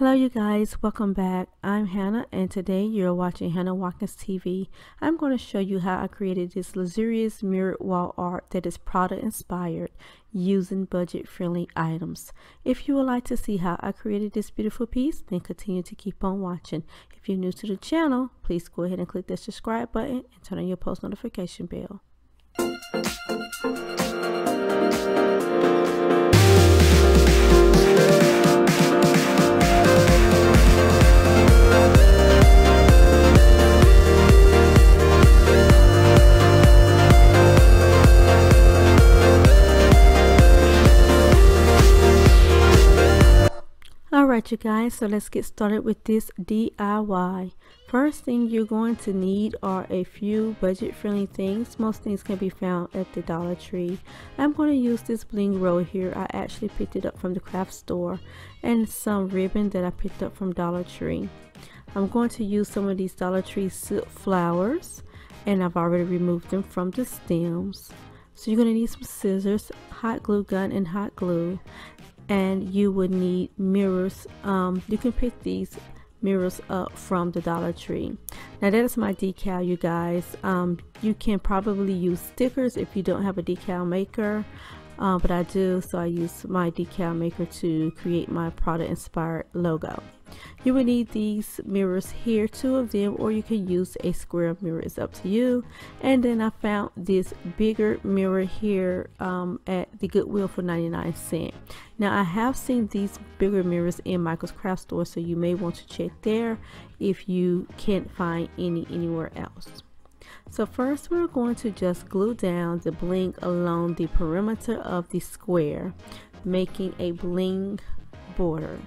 Hello you guys, welcome back. I'm Hannah and today you're watching Hannah Watkins TV. I'm going to show you how I created this luxurious mirrored wall art that is PRADA inspired using budget friendly items. If you would like to see how I created this beautiful piece, then continue to keep on watching. If you're new to the channel, please go ahead and click the subscribe button and turn on your post notification bell. Alright you guys, so let's get started with this DIY. First thing you're going to need are a few budget friendly things. Most things can be found at the Dollar Tree. I'm going to use this bling roll here. I actually picked it up from the craft store, and some ribbon that I picked up from Dollar Tree. I'm going to use some of these Dollar Tree silk flowers, and I've already removed them from the stems. So you're going to need some scissors, hot glue gun, and hot glue. And you would need mirrors. You can pick these mirrors up from the Dollar Tree. Now that is my decal, you guys. You can probably use stickers if you don't have a decal maker, but I do, so I use my decal maker to create my PRADA inspired logo. You will need these mirrors here, 2 of them, or you can use a square mirror, it's up to you. And then I found this bigger mirror here at the Goodwill for 99¢. Now I have seen these bigger mirrors in Michael's craft store, so you may want to check there if you can't find any anywhere else. So first we're going to just glue down the bling along the perimeter of the square, making a bling border.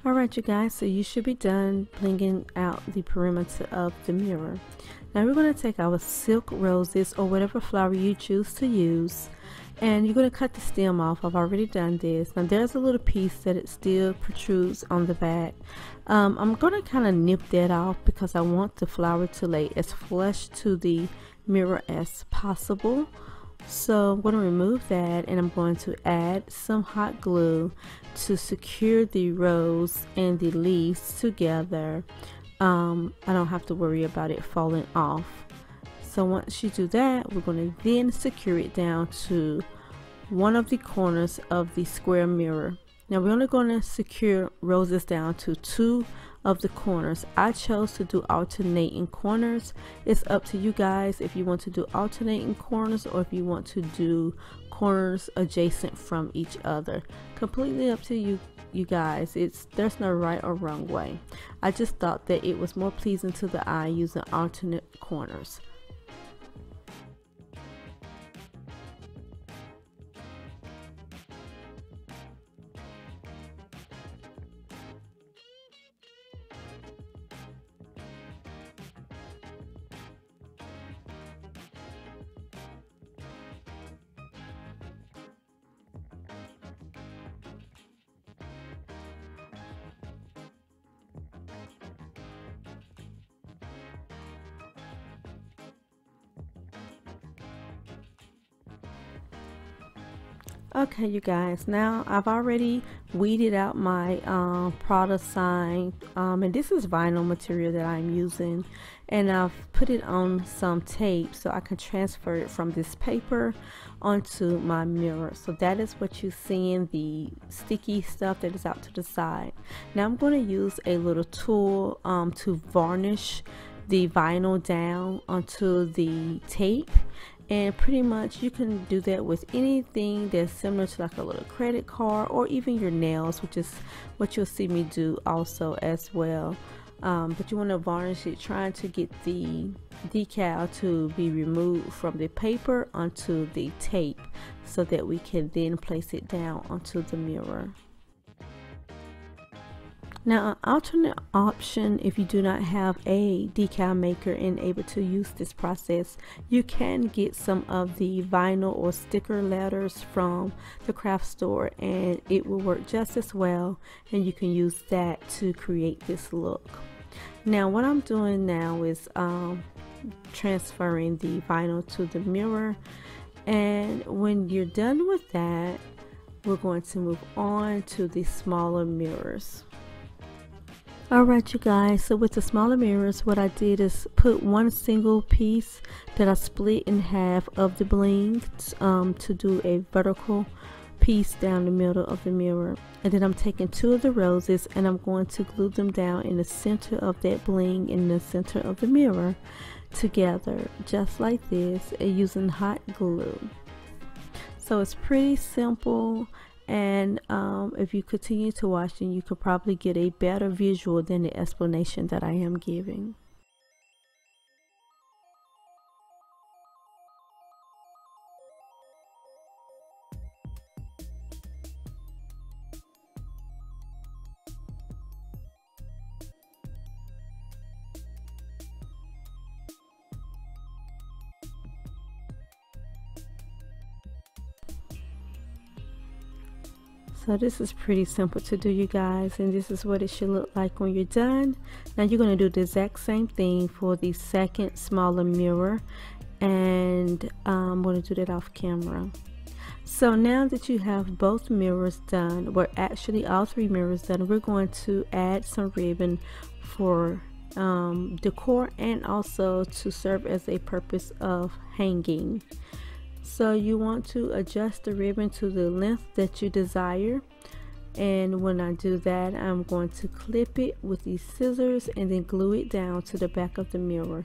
Alright you guys, so you should be done blinging out the perimeter of the mirror. Now we're going to take our silk roses or whatever flower you choose to use, and you're going to cut the stem off. I've already done this. Now there's a little piece that it still protrudes on the back. I'm going to kind of nip that off because I want the flower to lay as flush to the mirror as possible. So I'm going to remove that, and I'm going to add some hot glue to secure the rose and the leaves together. I don't have to worry about it falling off. So once you do that, we're going to then secure it down to one of the corners of the square mirror. Now we're only going to secure roses down to 2 of the corners. I chose to do alternating corners. It's up to you guys if you want to do alternating corners or if you want to do corners adjacent from each other. Completely up to you guys. There's no right or wrong way. I just thought that it was more pleasing to the eye using alternate corners. Okay you guys, now I've already weeded out my PRADA sign, and this is vinyl material that I'm using, and I've put it on some tape so I can transfer it from this paper onto my mirror. So that is what you see in the sticky stuff that is out to the side. Now I'm going to use a little tool to varnish the vinyl down onto the tape, And pretty much you can do that with anything that's similar to like a little credit card, or even your nails, which is what you'll see me do also as well. But you want to varnish it, trying to get the decal to be removed from the paper onto the tape, so that we can then place it down onto the mirror. Now, an alternate option, if you do not have a decal maker and able to use this process, you can get some of the vinyl or sticker letters from the craft store, and it will work just as well, and you can use that to create this look. Now, what I'm doing now is transferring the vinyl to the mirror, and when you're done with that, we're going to move on to the smaller mirrors. Alright you guys, so with the smaller mirrors, what I did is put one single piece that I split in half of the bling to do a vertical piece down the middle of the mirror. And then I'm taking two of the roses and I'm going to glue them down in the center of that bling, in the center of the mirror, together just like this, and using hot glue. So it's pretty simple. And if you continue to watch, then you could probably get a better visual than the explanation that I am giving. So this is pretty simple to do, you guys, and this is what it should look like when you're done. Now you're going to do the exact same thing for the second smaller mirror, and I'm going to do that off camera. So now that you have both mirrors done, well actually all three mirrors done, we're going to add some ribbon for decor, and also to serve as a purpose of hanging. So you want to adjust the ribbon to the length that you desire, and when I do that, I'm going to clip it with these scissors and then glue it down to the back of the mirror.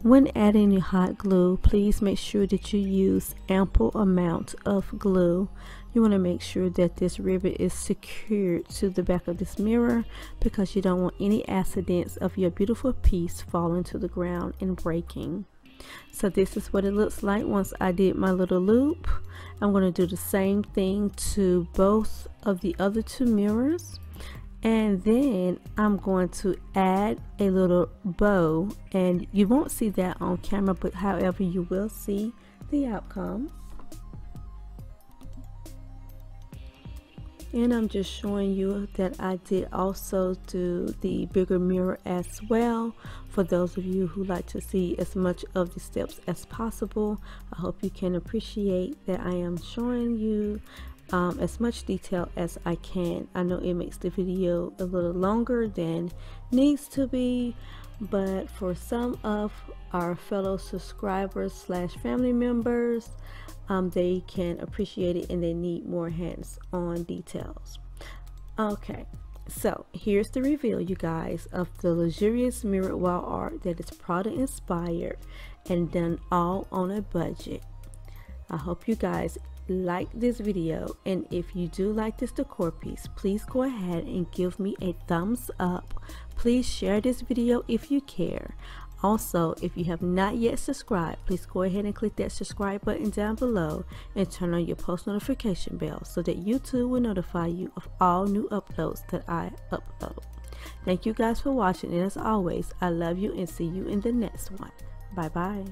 When adding your hot glue, please make sure that you use ample amount of glue. You want to make sure that this ribbon is secured to the back of this mirror, because you don't want any accidents of your beautiful piece falling to the ground and breaking. So this is what it looks like once I did my little loop. I'm going to do the same thing to both of the other two mirrors. And then I'm going to add a little bow, and you won't see that on camera, but however you will see the outcome. And I'm just showing you that I did also do the bigger mirror as well, for those of you who like to see as much of the steps as possible. I hope you can appreciate that I am showing you as much detail as I can. I know it makes the video a little longer than needs to be, but for some of our fellow subscribers slash family members, they can appreciate it and they need more hands-on details. Okay, so here's the reveal, you guys, of the luxurious mirrored wall art that is PRADA inspired and done all on a budget. I hope you guys like this video, and if you do like this decor piece, please go ahead and give me a thumbs up. Please share this video if you care. Also, if you have not yet subscribed, please go ahead and click that subscribe button down below and turn on your post notification bell so that YouTube will notify you of all new uploads that I upload. Thank you guys for watching, and as always, I love you and see you in the next one. Bye bye.